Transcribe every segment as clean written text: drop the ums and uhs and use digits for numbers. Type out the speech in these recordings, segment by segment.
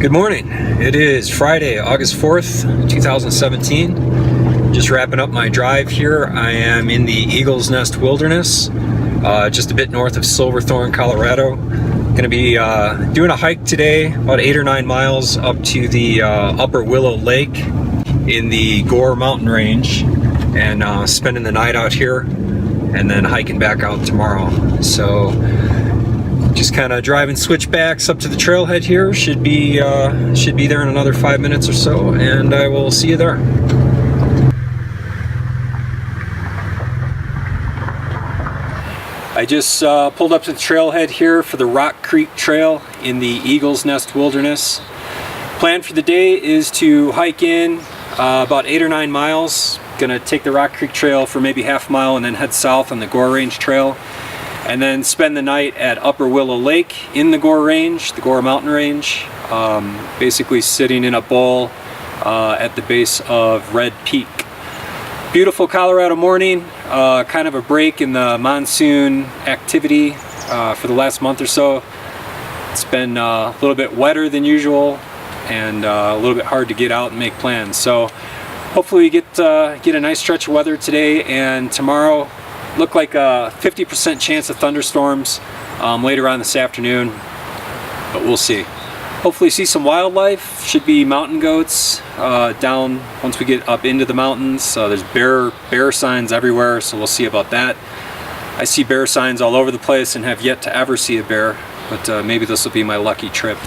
Good morning. It is Friday, August 4th, 2017. Just wrapping up my drive here. I am in the Eagle's Nest Wilderness, just a bit north of Silverthorne, Colorado. Going to be doing a hike today, about 8 or 9 miles up to the upper Willow Lake in the Gore mountain range, and spending the night out here and then hiking back out tomorrow. So just kind of driving switchbacks up to the trailhead here. Should be there in another 5 minutes or so, and I will see you there. I just pulled up to the trailhead here for the Rock Creek Trail in the Eagle's Nest Wilderness. Plan for the day is to hike in about 8 or 9 miles. Gonna take the Rock Creek Trail for maybe half a mile and then head south on the Gore Range Trail, and then spend the night at Upper Willow Lake in the Gore Range, the Gore Mountain Range, basically sitting in a bowl at the base of Red Peak. Beautiful Colorado morning, kind of a break in the monsoon activity for the last month or so. It's been a little bit wetter than usual and a little bit hard to get out and make plans. So hopefully we get a nice stretch of weather today, and tomorrow look like a 50% chance of thunderstorms later on this afternoon, but we'll see. Hopefully see some wildlife. Should be mountain goats down once we get up into the mountains. There's bear signs everywhere, so we'll see about that. I see bear signs all over the place and have yet to ever see a bear, but maybe this will be my lucky trip.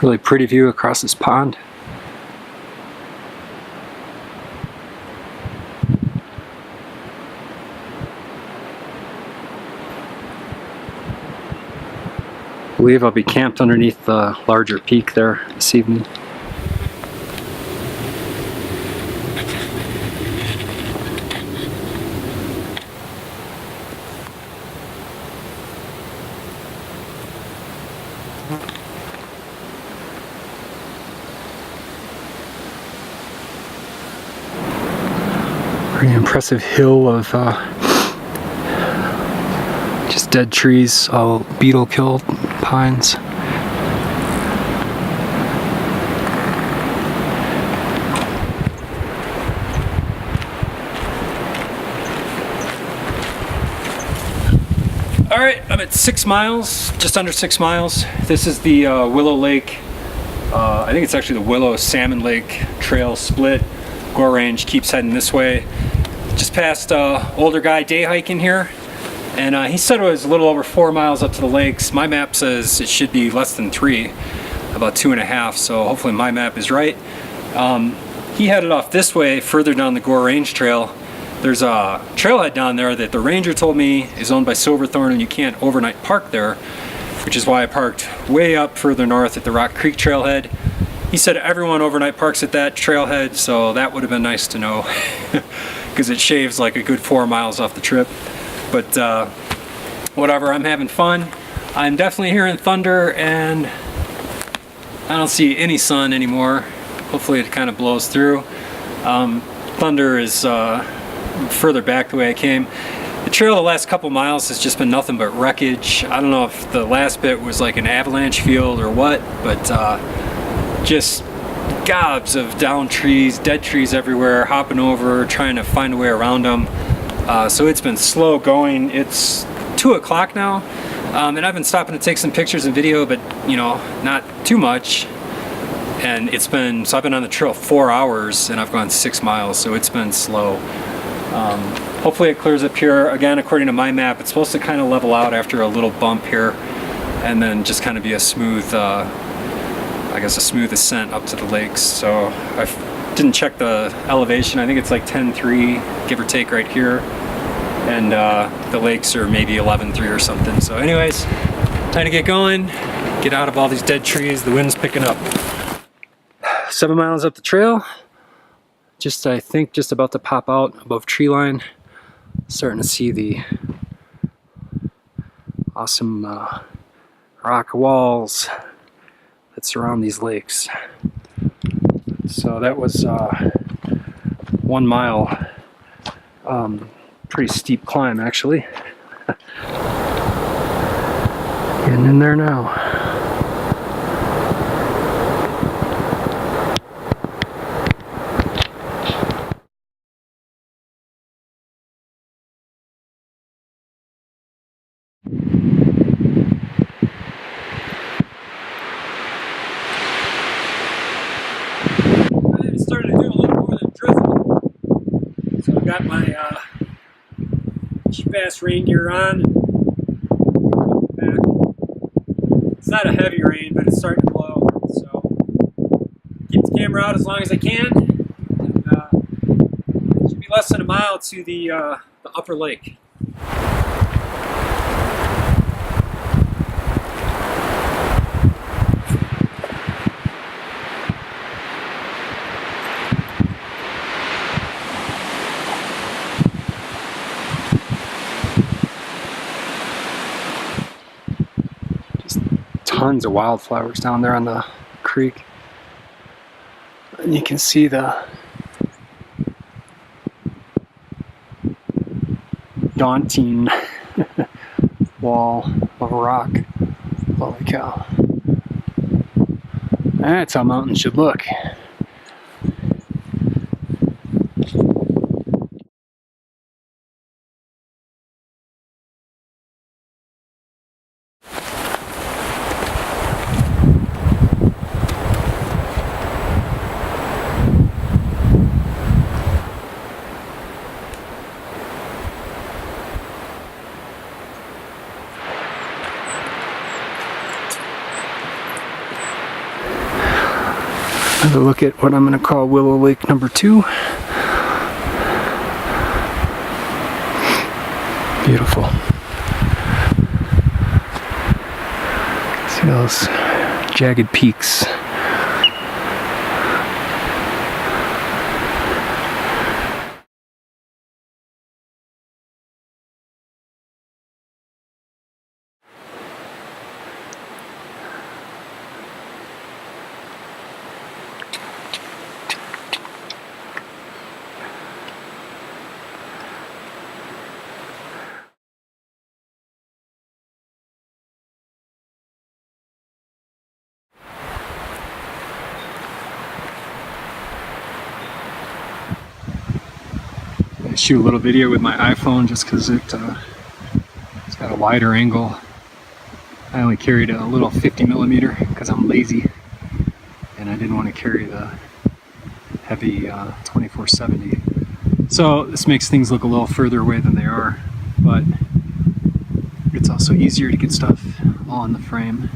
Really pretty view across this pond. I believe I'll be camped underneath the larger peak there this evening. Pretty impressive hill of just dead trees, all beetle killed pines. All right, I'm at 6 miles, just under 6 miles. This is the Willow Lake. I think it's actually the Willow Salmon Lake Trail split. Gore Range keeps heading this way. Just passed older guy day hiking here, and he said it was a little over 4 miles up to the lakes. My map says it should be less than 3, about 2.5, so hopefully my map is right. He headed off this way further down the Gore Range Trail. There's a trailhead down there that the ranger told me is owned by Silverthorne, and you can't overnight park there, which is why I parked way up further north at the Rock Creek Trailhead. He said everyone overnight parks at that trailhead, so that would have been nice to know because it shaves like a good 4 miles off the trip. But whatever, I'm having fun. I'm definitely hearing thunder, and I don't see any sun anymore. Hopefully it kind of blows through. Thunder is further back the way I came. The trail the last couple miles has just been nothing but wreckage. I don't know if the last bit was like an avalanche field or what, but just gobs of downed trees, dead trees everywhere, hopping over, trying to find a way around them. So it's been slow going. It's 2 o'clock now, and I've been stopping to take some pictures and video, but you know, not too much. And it's been, so I've been on the trail 4 hours and I've gone 6 miles, so it's been slow. Hopefully it clears up here. Again, according to my map, it's supposed to kind of level out after a little bump here and then just kind of be a smooth, I guess a smooth ascent up to the lakes. So I didn't check the elevation. I think it's like 10.3, give or take right here. And the lakes are maybe 11.3 or something. So anyways, time to get going, get out of all these dead trees. The wind's picking up. 7 miles up the trail. Just, I think, just about to pop out above tree line. Starting to see the awesome rock walls that surround these lakes. So that was 1 mile. Pretty steep climb, actually. Getting in there now. It started to do a little more than drizzle. So I've got my fast rain gear on. It's not a heavy rain, but it's starting to blow. So keep the camera out as long as I can. And, it should be less than a mile to the upper lake. Tons of wildflowers down there on the creek, and you can see the daunting wall of rock. Holy cow. That's how mountains should look. Have a look at what I'm going to call Willow Lake number 2. Beautiful. See those jagged peaks. Shoot a little video with my iPhone just because it's got a wider angle. I only carried a little 50mm because I'm lazy and I didn't want to carry the heavy 2470. So this makes things look a little further away than they are, but it's also easier to get stuff on the frame.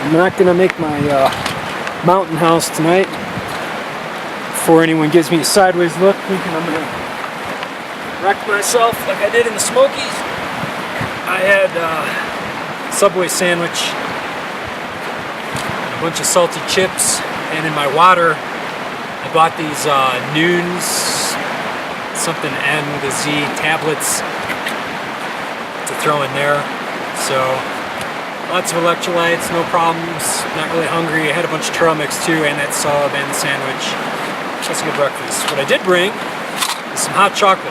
I'm not gonna make my mountain house tonight. Before anyone gives me a sideways look, thinking I'm gonna wreck myself like I did in the Smokies. I had a Subway sandwich, a bunch of salty chips, and in my water, I bought these Nunes, something N with a Z tablets to throw in there. So lots of electrolytes, no problems, not really hungry. I had a bunch of trail mix too, and that sub and the sandwich. That's a good breakfast. What I did bring is some hot chocolate,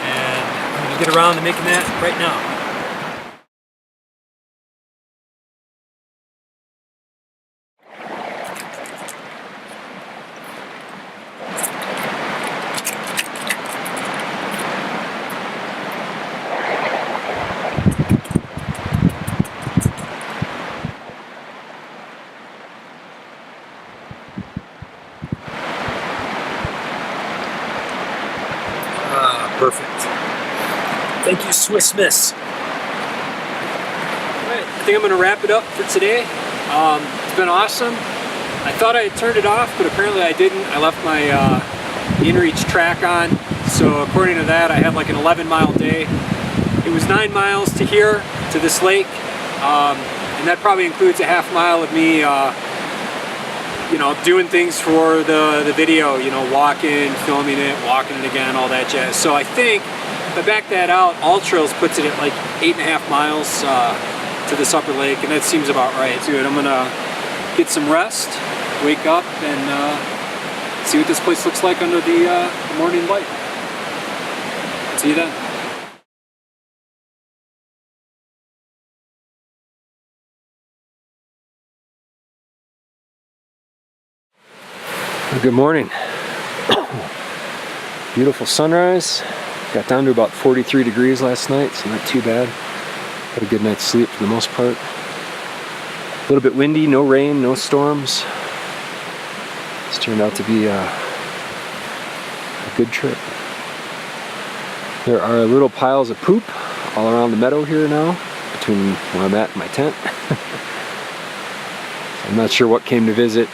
and I'm gonna get around to making that right now. Perfect. Thank you, Swiss Miss. Alright, I think I'm going to wrap it up for today. It's been awesome. I thought I had turned it off, but apparently I didn't. I left my inReach track on, so according to that I had like an 11-mile day. It was 9 miles to here, to this lake, and that probably includes a half mile of me you know, doing things for the video, you know, walking, filming it, walking it again, all that jazz. So I think if I back that out, All Trails puts it at like 8.5 miles to this upper lake, and that seems about right. Dude, I'm gonna get some rest, wake up, and see what this place looks like under the morning light. See you then. Good morning. Beautiful sunrise. Got down to about 43 degrees last night, so not too bad. Had a good night's sleep for the most part. A little bit windy, no rain, no storms. It's turned out to be a good trip. There are little piles of poop all around the meadow here now, between where I'm at and my tent. I'm not sure what came to visit.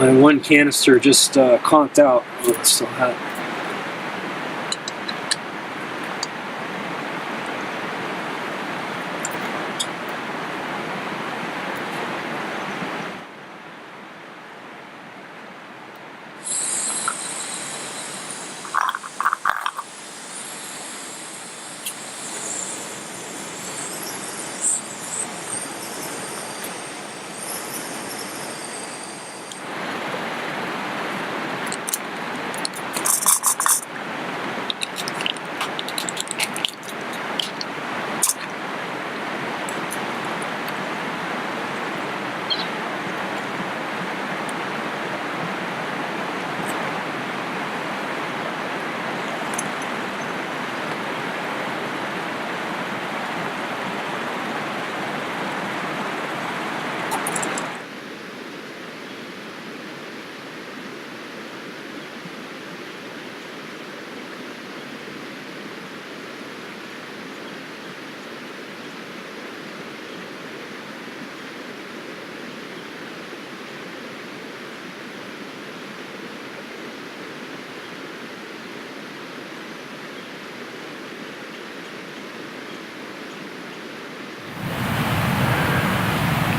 My one canister just conked out. Oh, it's still hot.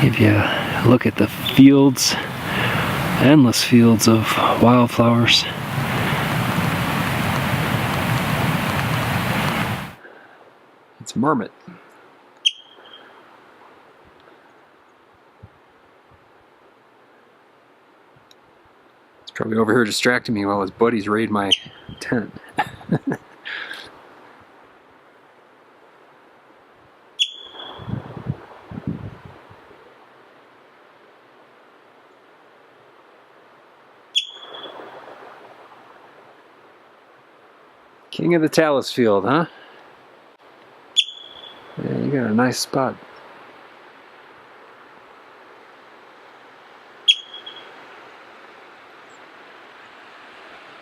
Give you a look at the fields, endless fields of wildflowers. It's marmot. It's probably over here distracting me while his buddies raid my tent. King of the Tallis Field, huh? Yeah, you got a nice spot.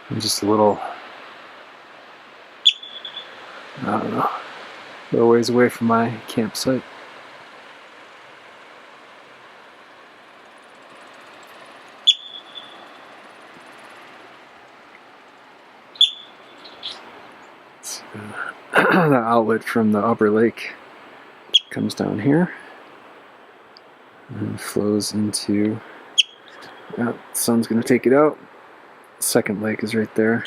And just a little, I don't know, a little ways away from my campsite. The outlet from the upper lake comes down here and flows into, the sun's going to take it out. Second lake is right there.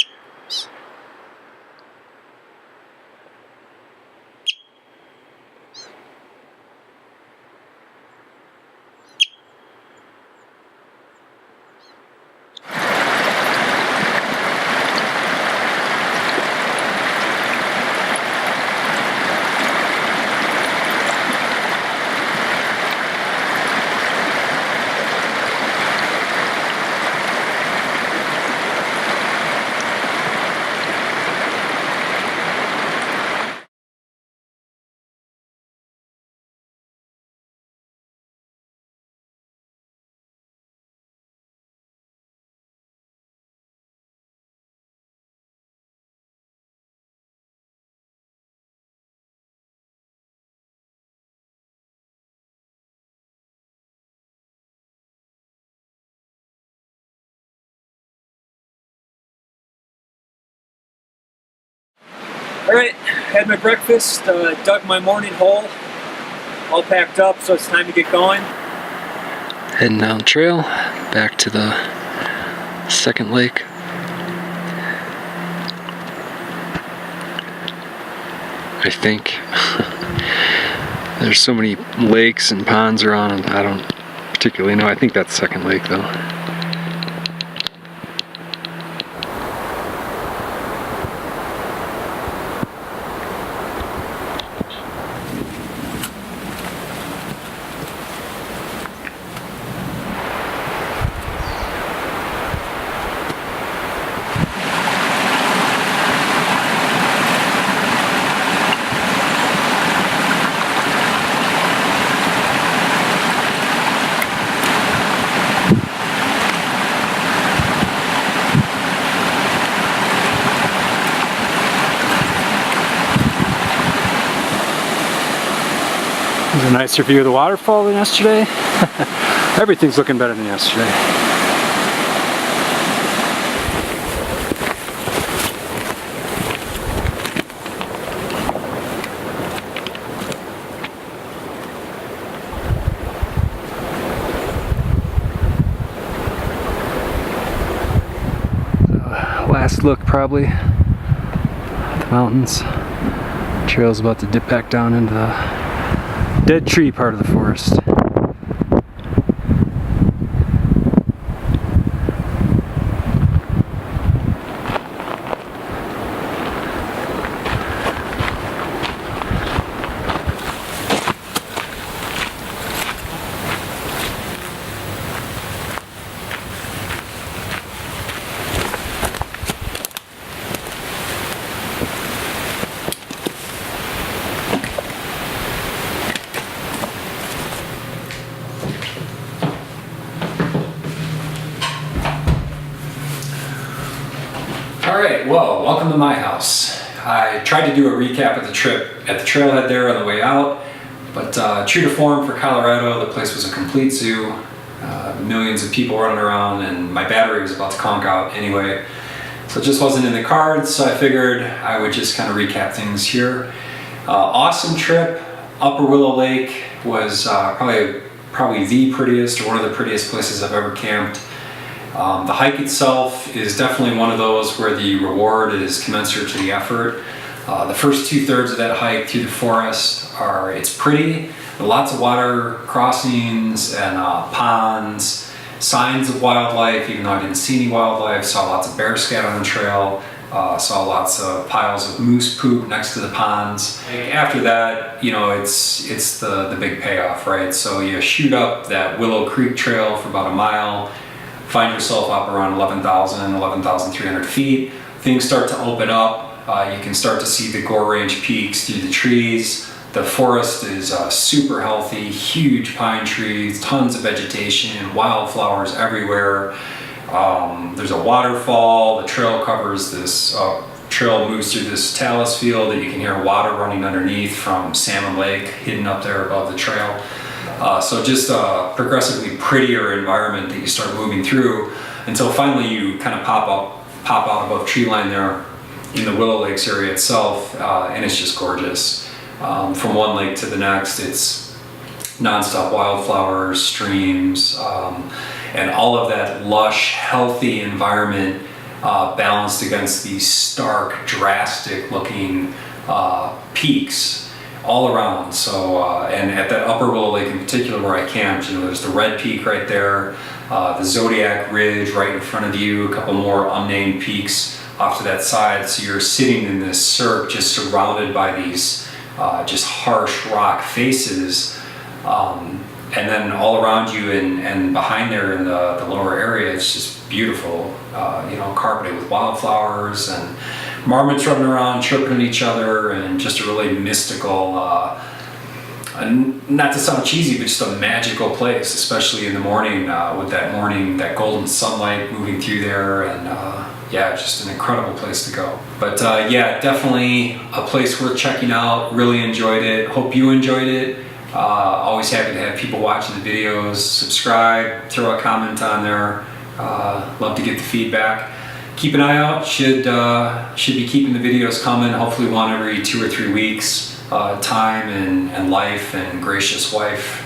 Alright, had my breakfast, dug my morning hole, all packed up, so it's time to get going. Heading down the trail, back to the second lake. I think. There's so many lakes and ponds around, I don't particularly know. I think that's second lake though. There's a nicer view of the waterfall than yesterday. Everything's looking better than yesterday. Last look probably at the mountains. Trail's about to dip back down into the dead tree part of the forest. Alright, well, welcome to my house. I tried to do a recap of the trip at the trailhead there on the way out, but true to form for Colorado, the place was a complete zoo. Millions of people running around, and my battery was about to conk out anyway. So it just wasn't in the cards, so I figured I would just kind of recap things here. Awesome trip. Upper Willow Lake was probably the prettiest, or one of the prettiest places I've ever camped. The hike itself is definitely one of those where the reward is commensurate to the effort. The first 2/3 of that hike through the forest it's pretty, lots of water crossings and ponds, signs of wildlife, even though I didn't see any wildlife. Saw lots of bear scat on the trail, saw lots of piles of moose poop next to the ponds. After that, you know, it's the big payoff, right? So you shoot up that Willow Creek trail for about a mile, find yourself up around 11,300 feet. Things start to open up. you can start to see the Gore Range peaks through the trees. The forest is super healthy, huge pine trees, tons of vegetation, wildflowers everywhere. There's a waterfall. The trail covers this, trail moves through this Tallis Field that you can hear water running underneath from Salmon Lake hidden up there above the trail. So just a progressively prettier environment that you start moving through until finally you kind of pop out above tree line there in the Willow Lakes area itself, and it's just gorgeous. From one lake to the next, it's nonstop wildflowers, streams, and all of that lush, healthy environment balanced against these stark, drastic looking peaks all around. So, and at that upper Willow Lake in particular where I camped, you know, there's the Red Peak right there, the Zodiac Ridge right in front of you, a couple more unnamed peaks off to that side. So you're sitting in this cirque just surrounded by these just harsh rock faces. And then all around you and behind there in the lower area, it's just beautiful, you know, carpeted with wildflowers and marmots running around, chirping at each other, and just a really mystical, not to sound cheesy, but just a magical place, especially in the morning with that golden sunlight moving through there, and yeah, just an incredible place to go. But yeah, definitely a place worth checking out. Really enjoyed it. Hope you enjoyed it. Always happy to have people watching the videos. Subscribe, throw a comment on there. Love to get the feedback. Keep an eye out. Should be keeping the videos coming. Hopefully one every 2 or 3 weeks. Time and life and gracious wife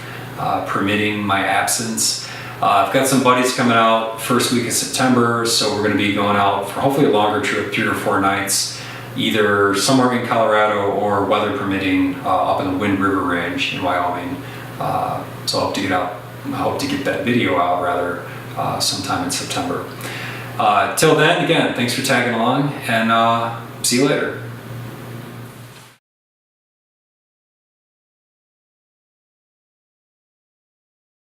permitting my absence. I've got some buddies coming out first week of September, so we're going to be going out for hopefully a longer trip, 3 or 4 nights, either somewhere in Colorado or weather permitting up in the Wind River Range in Wyoming. So I hope to get that video out rather sometime in September. Till then, again, thanks for tagging along, and see you later.